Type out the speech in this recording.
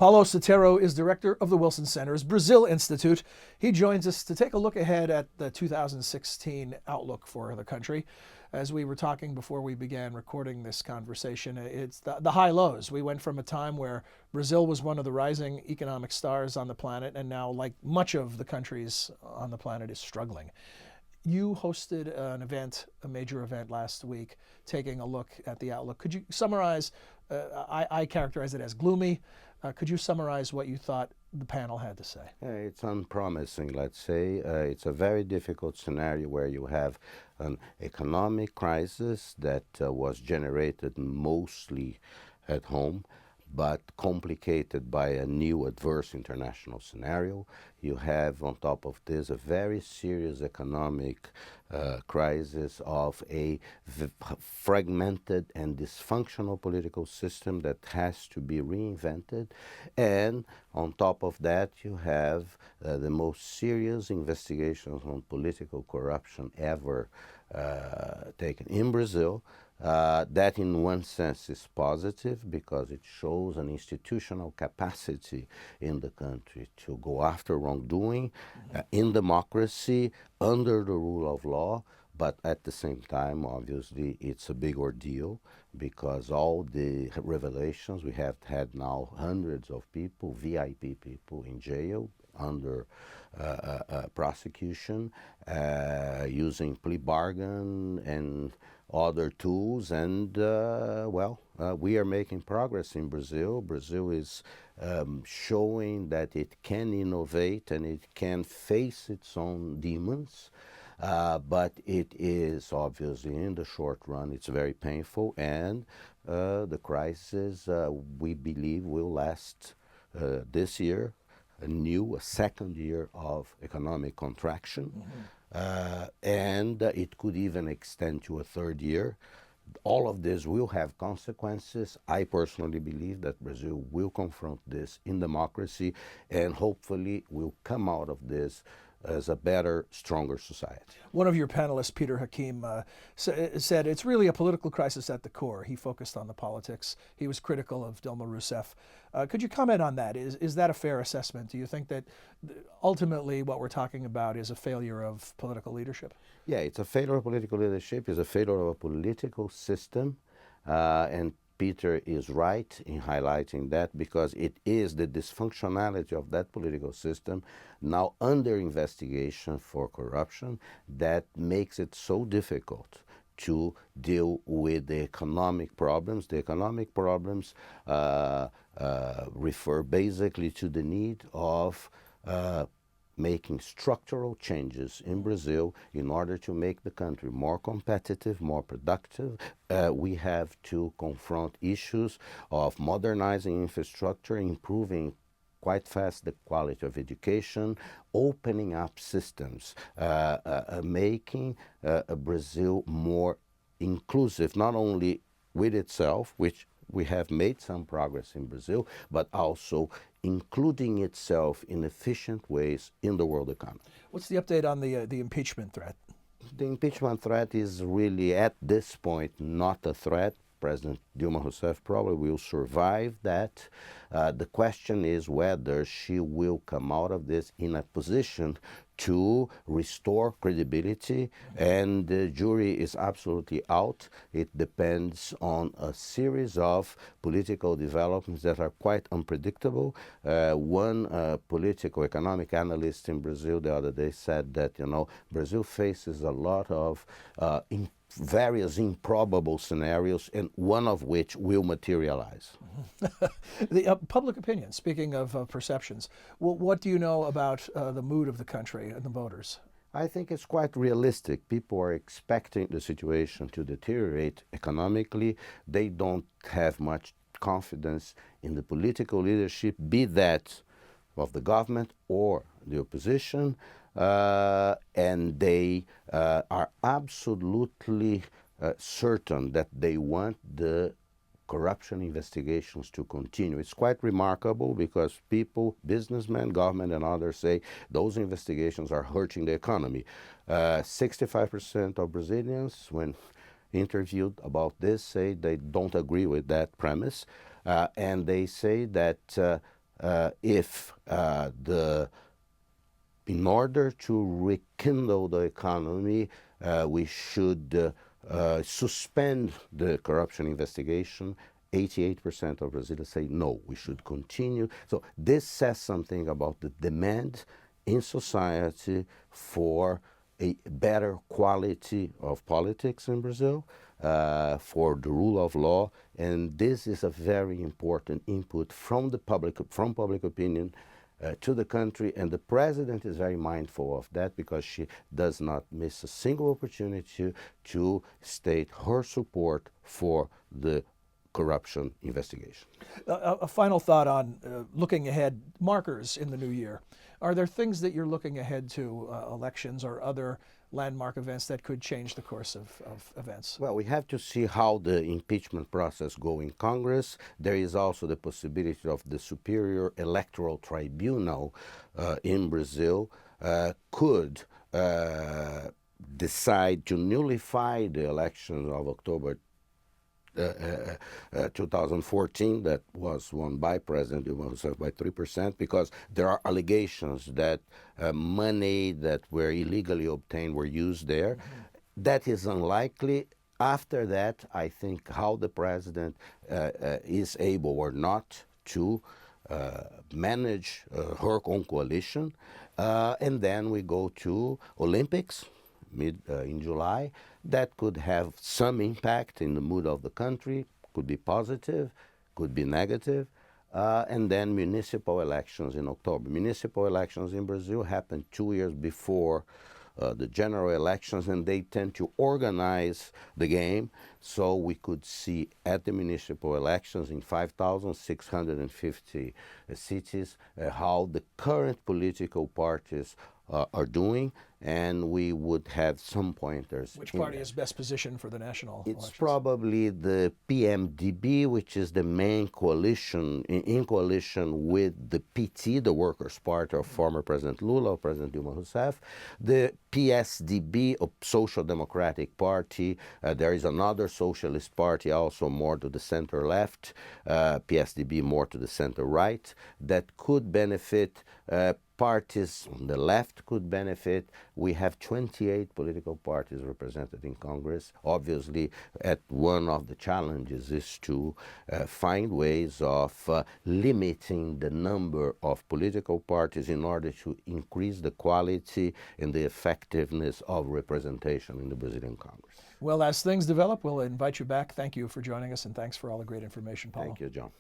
Paulo Sotero is director of the Wilson Center's Brazil Institute. He joins us to take a look ahead at the 2016 outlook for the country. As we were talking before we began recording this conversation, it's the high lows. We went from a time where Brazil was one of the rising economic stars on the planet, and now, like much of the countries on the planet, is struggling. You hosted an event, a major event last week, taking a look at the outlook. Could you summarize, I characterize it as gloomy. Could you summarize what you thought the panel had to say? It's unpromising, let's say. It's a very difficult scenario where you have an economic crisis that was generated mostly at home, but complicated by a new adverse international scenario. You have, on top of this, a very serious economic crisis of a fragmented and dysfunctional political system that has to be reinvented. And on top of that, you have the most serious investigations on political corruption ever taken in Brazil. That in one sense is positive because it shows an institutional capacity in the country to go after wrongdoing in democracy under the rule of law. But at the same time, obviously, it's a big ordeal because all the revelations, we have had now hundreds of people, VIP people in jail under prosecution, using plea bargain and other tools, and we are making progress in Brazil. Brazil is showing that it can innovate and it can face its own demons, but it is obviously in the short run it's very painful, and the crisis we believe will last this year, a second year of economic contraction. And it could even extend to a third year. All of this will have consequences. I personally believe that Brazil will confront this in democracy and hopefully will come out of this as a better, stronger society. One of your panelists, Peter Hakim, said it's really a political crisis at the core. He focused on the politics. He was critical of Dilma Rousseff. Could you comment on that? Is that a fair assessment? Do you think that ultimately what we're talking about is a failure of political leadership? Yeah, it's a failure of political leadership. It's a failure of a political system. And Peter is right in highlighting that because it is the dysfunctionality of that political system now under investigation for corruption that makes it so difficult to deal with the economic problems. The economic problems refer basically to the need of making structural changes in Brazil in order to make the country more competitive, more productive. We have to confront issues of modernizing infrastructure, improving quite fast the quality of education, opening up systems, making Brazil more inclusive, not only with itself, which we have made some progress in Brazil, but also including itself in efficient ways in the world economy. What's the update on the impeachment threat? The impeachment threat is really, at this point, not a threat. President Dilma Rousseff probably will survive that. The question is whether she will come out of this in a position to restore credibility, and the jury is absolutely out. It depends on a series of political developments that are quite unpredictable. One political economic analyst in Brazil the other day said that, Brazil faces a lot of various improbable scenarios, and one of which will materialize. The public opinion, speaking of perceptions, what do you know about the mood of the country and the voters? I think it's quite realistic. People are expecting the situation to deteriorate economically. They don't have much confidence in the political leadership, be that of the government or the opposition. And they are absolutely certain that they want the corruption investigations to continue. It's quite remarkable because people, businessmen, government, and others say those investigations are hurting the economy. 65% of Brazilians, when interviewed about this, say they don't agree with that premise. And they say that if in order to rekindle the economy, we should suspend the corruption investigation. 88% of Brazilians say no, we should continue. So this says something about the demand in society for a better quality of politics in Brazil, for the rule of law, and this is a very important input from public opinion to the country, and the president is very mindful of that because she does not miss a single opportunity to state her support for the corruption investigation. A final thought on looking ahead, markers in the new year. Are there things that you're looking ahead to, elections or other landmark events that could change the course of events? Well, we have to see how the impeachment process goes in Congress. There is also the possibility of the Superior Electoral Tribunal in Brazil could decide to nullify the elections of October 2014 that was won by President Dilma Rousseff by 3%, because there are allegations that money that were illegally obtained were used there. Mm-hmm. That is unlikely. After that, I think how the president is able or not to manage her own coalition. And then we go to Olympics in July. That could have some impact in the mood of the country, could be positive, could be negative. And then municipal elections in October. Municipal elections in Brazil happen 2 years before the general elections, and they tend to organize the game. So we could see at the municipal elections in 5,650 cities how the current political parties are doing, and we would have some pointers. Which party is best positioned for the national elections? It's probably the PMDB, which is the main coalition, in coalition with the PT, the Workers' Party of former President Lula, President Dilma Rousseff, the PSDB, a Social Democratic Party. There is another socialist party, also more to the center-left, PSDB more to the center-right, that could benefit. Parties on the left could benefit. We have 28 political parties represented in Congress. Obviously, one of the challenges is to find ways of limiting the number of political parties in order to increase the quality and the effectiveness of representation in the Brazilian Congress. Well, as things develop, we'll invite you back. Thank you for joining us, and thanks for all the great information, Paulo. Thank you, John.